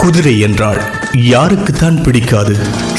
குதிரை என்றால் யாருக்குத்தான் பிடிக்காது?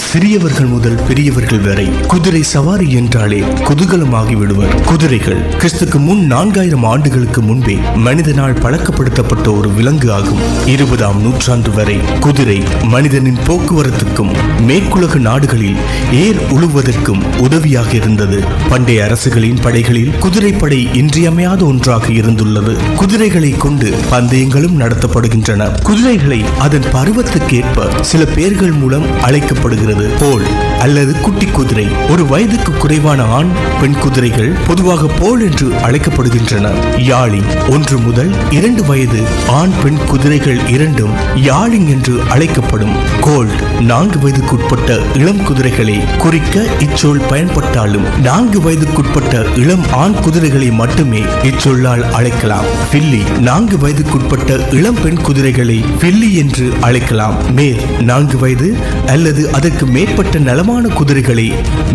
சிறியவர்கள் முதல் பெரியவர்கள் வரை குதிரை சவாரி என்றாலே குதூகலமாகி விடுவர். குதிரைகள் கிறிஸ்துக்கு முன் 4000 ஆண்டுகளுக்கு முன்பே மனிதனால் பழக்கப்படுத்தப்பட்ட ஒரு விலங்கு ஆகும். 20ஆம் நூற்றாண்டு வரை குதிரை மனிதனின் போக்குவரத்துக்கும் மேற்குலக நாடுகளில் ஏர் உழுவதற்கும் உதவியாக இருந்தது. பண்டைய அரசுகளின் படைகளில் குதிரைப்படை இன்றியமையாத ஒன்றாக இருந்துள்ளது. குதிரைகளை கொண்டு பந்தயங்களும் நடத்தப்படுகின்றன. குதிரைகளை அதன் பருவத்துக்கேற்ப சில பெயர்கள் மூலம் அழைக்கப்படுகிறது. போல் அல்லது குட்டி குதிரை. ஒரு வயதுக்கு குறைவான ஆண் பெண் குதிரைகள் பொதுவாக போல் என்று அழைக்கப்படுகின்றன. யாழி 1 முதல் 2 வயது ஆண் பெண் குதிரைகள் இரண்டும் யாழிங் என்று அழைக்கப்படும். கோல்ட் 4 வயதுக்குட்பட்ட இளம் குதிரைகளை குறிக்க இச்சொல் பயன்பட்டாலும் 4 வயதுக்குட்பட்ட இளம் ஆண் குதிரைகளை மட்டுமே இச்சொல்லால் அழைக்கலாம். பில்லி 4 வயதுக்குட்பட்ட இளம் பெண் குதிரைகளை பில்லி என்று அழைக்கலாம். மேர் 4 வயது அல்லது அதற்கு மேற்பட்ட நலமான குதிரைகளை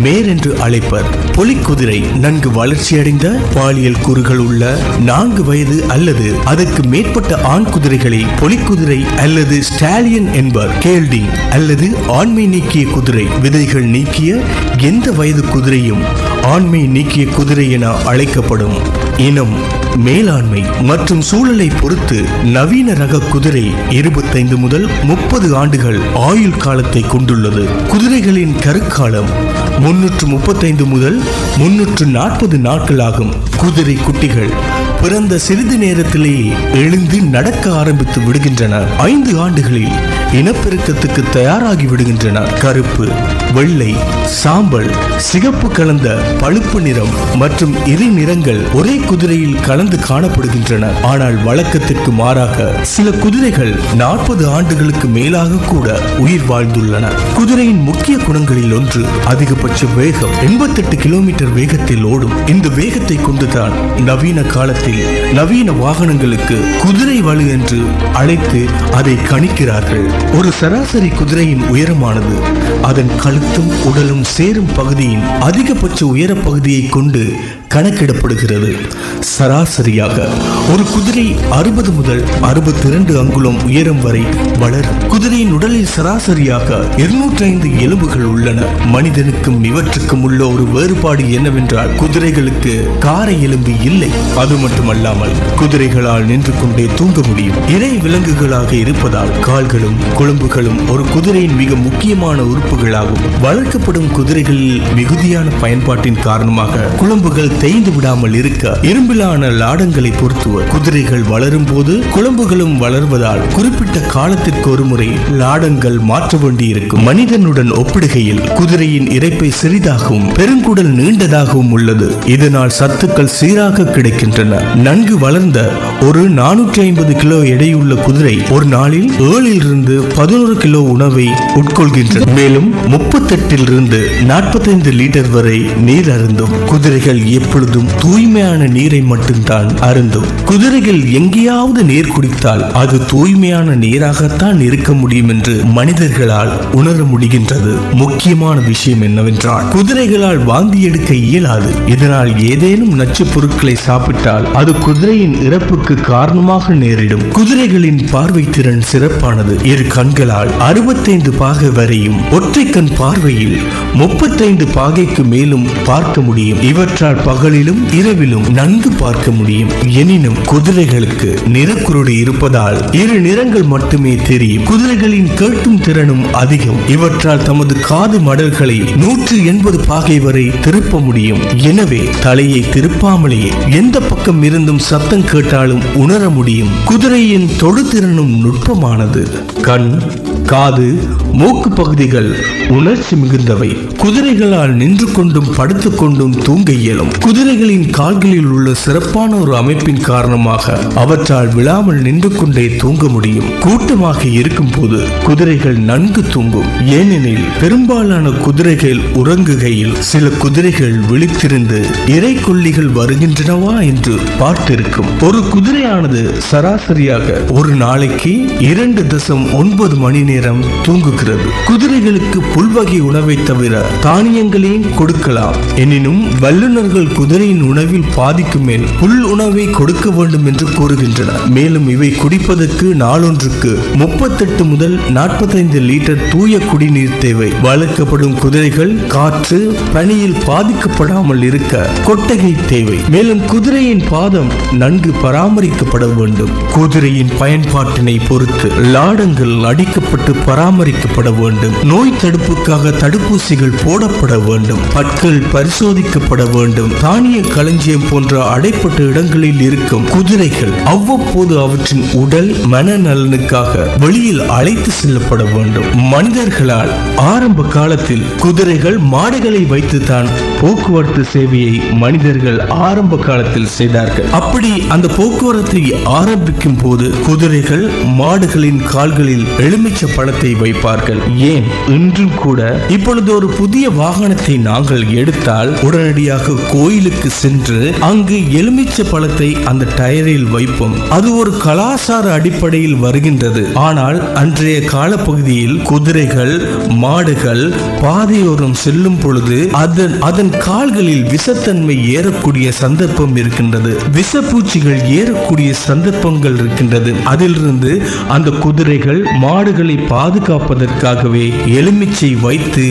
மேர் என்று அழைப்பர். பொலிக்குதிரை நன்கு வளர்ச்சியடைந்த பாலியல் கூறுகள் உள்ள 4 வயது அல்லது அதற்கு மேற்பட்ட ஆண் குதிரைகளை பொலிக்குதிரை அல்லது ஸ்டாலியன் என்பர். கேல்டிங் அல்லது ஆண்மை நீக்கிய குதிரை. விதைகள் நீக்கிய எந்த வயது குதிரையும் ஆண்மை நீக்கிய குதிரை என அழைக்கப்படும். இனம், மேலாண்மை மற்றும் சூழலை பொறுத்து நவீன ரக குதிரை 25 முதல் 30 ஆண்டுகள் ஆயுள் காலத்தை கொண்டுள்ளது. குதிரைகளின் கருக்காலம் 335 முதல் 340 நாட்கள் ஆகும். குதிரை குட்டிகள் பிறந்த சிறிது நேரத்திலேயே எழுந்து நடக்க ஆரம்பித்து விடுகின்றன. 5 ஆண்டுகளில் இனப்பெருக்கத்துக்கு தயாராகி விடுகின்றன. கருப்பு, வெள்ளை, சாம்பல், சிகப்பு கலந்த பழுப்பு நிறம் மற்றும் இரு நிறங்கள் ஒரே குதிரையில் கலந்து காணப்படுகின்றன. ஆனால் வழக்கத்திற்கு மாறாக சில குதிரைகள் 40 ஆண்டுகளுக்கு மேலாக கூட உயிர் வாழ்ந்துள்ளன. குதிரையின் முக்கிய குணங்களில் ஒன்று அதிகபட்ச வேகம். 88 கிலோமீட்டர் வேகத்தில் ஓடும். இந்த வேகத்தை கொண்டுதான் நவீன காலத்தில் நவீன வாகனங்களுக்கு குதிரை வலு என்று அழைத்து அதை கணிக்கிறார்கள். ஒரு சராசரி குதிரையின் உயரமானது அதன் கழுத்தும் உடலும் சேரும் பகுதியின் அதிகபட்ச உயர பகுதியை கொண்டு கணக்கிடப்படுகிறது. சராசரியாக ஒரு குதிரை 60 முதல் 62 அங்குலம் உயரம் வரை வளரும். குதிரையின் உடலில் சராசரியாக 205 எலும்புகள் உள்ளன. மனிதனுக்கும் இவற்றுக்கும் உள்ள ஒரு வேறுபாடு என்னவென்றால் குதிரைகளுக்கு காரை எலும்பு இல்லை. அது மட்டுமல்லாமல் குதிரைகளால் நின்று கொண்டே தூங்க முடியும். இறை விலங்குகளாக இருப்பதால் கால்களும் குளம்புகளும் ஒரு குதிரையின் மிக முக்கியமான உறுப்புகளாகும். வளர்க்கப்படும் குதிரைகளில் மிகுதியான பயன்பாட்டின் காரணமாக குளம்புகள் தேய்ந்து விடாமல் இருக்க இரும்பிலான லாடங்களை பொருத்துவர். குதிரைகள் வளரும் போது குளம்புகளும் வளர்வதால் குறிப்பிட்ட காலத்திற்கு ஒரு முறை லாடங்கள் மாற்ற வேண்டி இருக்கும். மனிதனுடன் ஒப்பிடுகையில் குதிரையின் இரைப்பை சிறிதாகவும் பெருங்குடல் நீண்டதாகவும் உள்ளது. இதனால் சத்துக்கள் சீராக கிடைக்கின்றன. நன்கு வளர்ந்த ஒரு 450 கிலோ எடையுள்ள குதிரை ஒரு நாளில் 7 இருந்து 11 கிலோ உணவை உட்கொள்கின்றன. மேலும் 38 இருந்து 45 லிட்டர் வரை நீர் அருந்தும். குதிரைகள் எப்பொழுதும் தூய்மையான நீரை மட்டும்தான் அருந்தும். குதிரைகள் எங்கேயாவது நீர் குடித்தால் அது தூய்மையான நீராகத்தான் இருக்க முடியும் என்று மனிதர்களால் உணர முடிகின்றது. முக்கியமான விஷயம் என்னவென்றால் குதிரைகளால் வாந்தி எடுக்க இயலாது. இதனால் ஏதேனும் நச்சு பொருட்களை சாப்பிட்டால் அது குதிரையின் இறப்புக்கு காரணமாக நேரிடும். குதிரைகளின் பார்வை திறன் சிறப்பானது. இரு கண்களால் 65 பாகை வரையும் ஒற்றை கண் பார்வையில் 35 பாகைக்கு மேலும் பார்க்க முடியும். இவற்றால் பகலிலும் இரவிலும் நன்கு பார்க்க முடியும். எனினும் குதிரைகளுக்கு நிறக்குருடு இருப்பதால் 2 நிறங்கள் மட்டுமே தெரியும். குதிரைகளின் கேட்கும் திறனும் அதிகம். இவற்றால் தமது காது மடல்களை 180 பாகை வரை திருப்ப முடியும். எனவே தலையை திருப்பாமலேயே எந்த பக்கம் இருந்தும் சத்தம் கேட்டாலும் உணர முடியும். குதிரையின் தொடுதிறனும் நுட்பமானது. கண், காது, மூக்கு பகுதிகள் உணர்ச்சி மிகுந்தவை. குதிரைகளால் நின்று கொண்டும் படுத்துக் கொண்டும் தூங்க இயலும். குதிரைகளின் கால்களில் உள்ள சிறப்பான ஒரு அமைப்பின் காரணமாக அவற்றால் விழாமல் நின்று கொண்டே தூங்க முடியும். கூட்டமாக இருக்கும் போது குதிரைகள் நன்கு தூங்கும். ஏனெனில் பெரும்பாலான குதிரைகள் உறங்குகையில் சில குதிரைகள் விழித்திருந்து இறை கொல்லிகள் வருகின்றனவா என்று பார்த்திருக்கும். ஒரு குதிரையானது சராசரியாக ஒரு நாளைக்கு 2.9 மணி நேரம் தூங்குகிறது. குதிரைகளுக்கு புல்வகை உணவை தவிர தானியங்களையும் கொடுக்கலாம். எனினும் வல்லுநர்கள் குதிரையின் உணவில் பாதிக்கு மேல் புல் உணவை கொடுக்க வேண்டும் என்று கூறுகின்றனர். மேலும் இவை குடிப்பதற்கு நாளொன்றுக்கு 38 முதல் 45 லிட்டர் தூய குடிநீர் தேவை. வளர்க்கப்படும் குதிரைகள் காற்று பனியில் பாதிக்கப்படாமல் இருக்க கொட்டகை தேவை. மேலும் குதிரையின் பாதம் நன்கு பராமரிக்கப்பட வேண்டும். குதிரையின் பயன்பாட்டினை பொறுத்து லாடங்கள் அடிக்கப்பட்டு பராமரிக்கப்பட வேண்டும். நோய் தடுப்புக்காக தடுப்பூசிகள் போடப்பட வேண்டும். பற்கள் பரிசோதிக்கப்பட வேண்டும். தானிய களஞ்சியம் போன்ற அடைப்பட்ட இடங்களில் இருக்கும் குதிரைகள் அவ்வப்போது அவற்றின் உடல் மன நலனுக்காக வெளியில் அழைத்து செல்லப்பட வேண்டும். மனிதர்களால் ஆரம்ப காலத்தில் குதிரைகள் மாடுகளை வைத்துத்தான் போக்குவரத்து சேவையை மனிதர்கள் ஆரம்ப காலத்தில் செய்தார்கள். அப்படி அந்த போக்குவரத்தை ஆரம்பிக்கும் போது குதிரைகள் மாடுகளின் கால்களில் எலுமிச்சை பழத்தை வைப்பார்கள். ஏன் இன்றும் கூட இப்பொழுது ஒரு புதிய வாகனத்தை நாங்கள் எடுத்தால் உடனடியாக கோயிலுக்கு சென்று அங்கு எலுமிச்சை பழத்தை அந்த டயரில் வைப்போம். அது ஒரு கலாச்சார அடிப்படையில் வருகின்றது. ஆனால் அன்றைய காலப்பகுதியில் குதிரைகள் மாடுகள் பாதையோரம் செல்லும் பொழுது அதன் கால்களில் விஷத்தன்மை ஏறக்கூடிய சந்தர்ப்பம் இருக்கின்றது. விஷப்பூச்சிகள் ஏறக்கூடிய சந்தர்ப்பங்கள் இருக்கின்றது. அதிலிருந்து அந்த குதிரைகள் மாடுகளை பாதுகாப்பதற்காகவே எலுமிச்சை வைத்து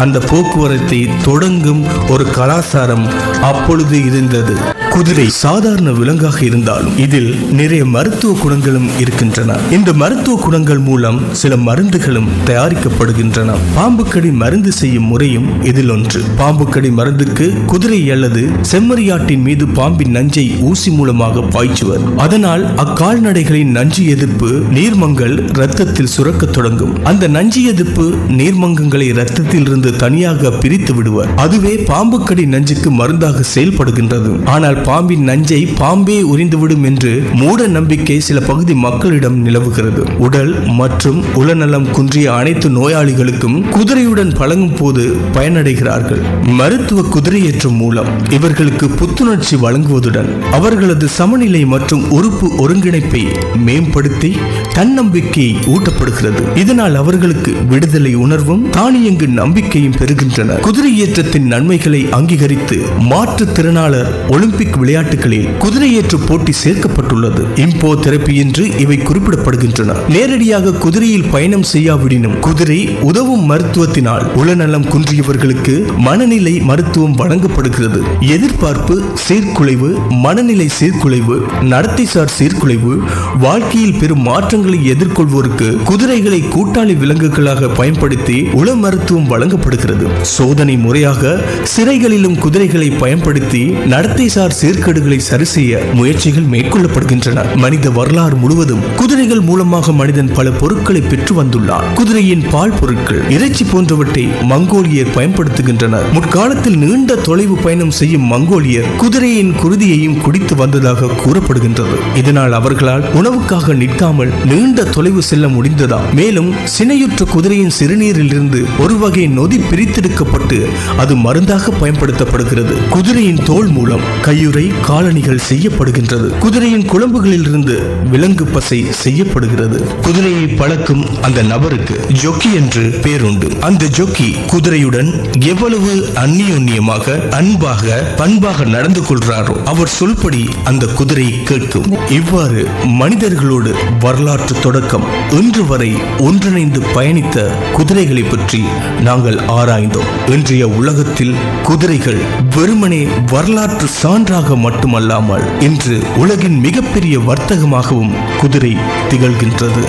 அந்த போக்குவரத்தை தொடங்கும் ஒரு கலாச்சாரம் அப்பொழுது இருந்தது. குதிரை சாதாரண விலங்காக இருந்தாலும் இதில் நிறைய மருத்துவ குணங்களும் இருக்கின்றன. இந்த மருத்துவ குணங்கள் மூலம் சில மருந்துகளும் தயாரிக்கப்படுகின்றன. பாம்புக்கடி மருந்து செய்யும் முறையும் இதில் ஒன்று. பாம்புக்கடி மருந்துக்கு குதிரை அல்லது செம்மறியாட்டின் மீது பாம்பின் நஞ்சை ஊசி மூலமாக பாய்ச்சுவர். அதனால் அக்கால்நடைகளின் நஞ்சு எதிர்ப்பு நீர்மங்கள் இரத்தத்தில் சுரக்க தொடங்கும். அந்த நஞ்சு எதிர்ப்பு நீர்மங்கங்களை இரத்தத்தில் இருந்து தனியாக பிரித்து விடுவர். அதுவே பாம்புக்கடி நஞ்சுக்கு மருந்தாக செயல்படுகின்றது. ஆனால் பாம்பின் நஞ்சை பாம்பே உறிந்துவிடும் என்று மூட நம்பிக்கை சில பகுதி மக்களிடம் நிலவுகிறது. உடல் மற்றும் உளநலம் குன்றிய அனைத்து நோயாளிகளுக்கும் குதிரையுடன் பழகும் போது பயனடைகிறார்கள். மருத்துவ குதிரையேற்றம் மூலம் இவர்களுக்கு புத்துணர்ச்சி வழங்குவதுடன் அவர்களது சமநிலை மற்றும் உறுப்பு ஒருங்கிணைப்பை மேம்படுத்தி தன்னம்பிக்கையை ஊட்டப்படுகிறது. இதனால் அவர்களுக்கு விடுதலை உணர்வும் தானியங்கு நம்பிக்கையும் பெறுகின்றன. குதிரையேற்றத்தின் நன்மைகளை அங்கீகரித்து மாற்றுத்திறனாளர் ஒலிம்பிக் விளையாட்டுகளில் குதிரையேற்று போட்டி சேர்க்கப்பட்டுள்ளது. இம்போ தெரப்பி என்று இவை குறிப்பிடப்படுகின்றன. நேரடியாக குதிரையில் பயணம் செய்யாவிடினும் குதிரை உதவும் மருத்துவத்தினால் உளநலம் குன்றியவர்களுக்கு மனநிலை மருத்துவம் வழங்கப்படுகிறது. எதிர்பார்ப்பு சீர்குலைவு, மனநிலை சீர்குலைவு, நடத்தைசார் சீர்குலைவு, வாழ்க்கையில் பெரும் மாற்றங்களை எதிர்கொள்வோருக்கு குதிரைகளை கூட்டாளி விலங்குகளாக பயன்படுத்தி உள மருத்துவம் வழங்கப்படுகிறது. சோதனை முறையாக சிறைகளிலும் குதிரைகளை பயன்படுத்தி நடத்தைசார் சீர்கேடுகளை சரி செய்ய முயற்சிகள் மேற்கொள்ளப்படுகின்றன. மனித வரலாறு முழுவதும் குதிரைகள் மூலமாக மனிதன் பல பொருட்களை பெற்று வந்துள்ளார். குதிரையின் பால் பொருட்கள், இறைச்சி போன்றவற்றை மங்கோலியர் பயன்படுத்துகின்றனர். முற்காலத்தில் நீண்ட தொலைவு பயணம் செய்யும் மங்கோலியர் குதிரையின் குருதியையும் குடித்து வந்ததாக கூறப்படுகின்றது. இதனால் அவர்களால் உணவுக்காக நிற்காமல் நீண்ட தொலைவு செல்ல முடிந்ததா. மேலும் சினையுற்ற குதிரையின் சிறுநீரில் இருந்து ஒரு வகை நொதி பிரித்தெடுக்கப்பட்டு அது மருந்தாக பயன்படுத்தப்படுகிறது. குதிரையின் தோல் மூலம் கையுறை காலணிகள் செய்யப்படுகின்றது. குதிரையின் குழம்புகளில் இருந்து விலங்கு பசை செய்யப்படுகிறது. குதிரையை பழக்கும் அந்த நபருக்கு ஜொக்கி என்று பேருண்டு. அந்த ஜொக்கி குதிரையுடன் எவ்வளவு அந்நியோன்யமாக அன்பாக பண்பாக நடந்து கொள்றாரோ அவர் சொல்படி அந்த குதிரை கேட்கும். இவ்வாறு மனிதர்களோடு வரலாற்று தொடக்கம் இன்று வரை ஒன்றிணைந்து பயணித்த குதிரைகளை பற்றி நாங்கள் ஆராய்ந்தோம். இன்றைய உலகத்தில் குதிரைகள் வெறுமனே வரலாற்று சான்றாக மட்டுமல்லாமல் இன்று உலகின் மிகப்பெரிய வர்த்தகமாகவும் குதிரை திகழ்கின்றது.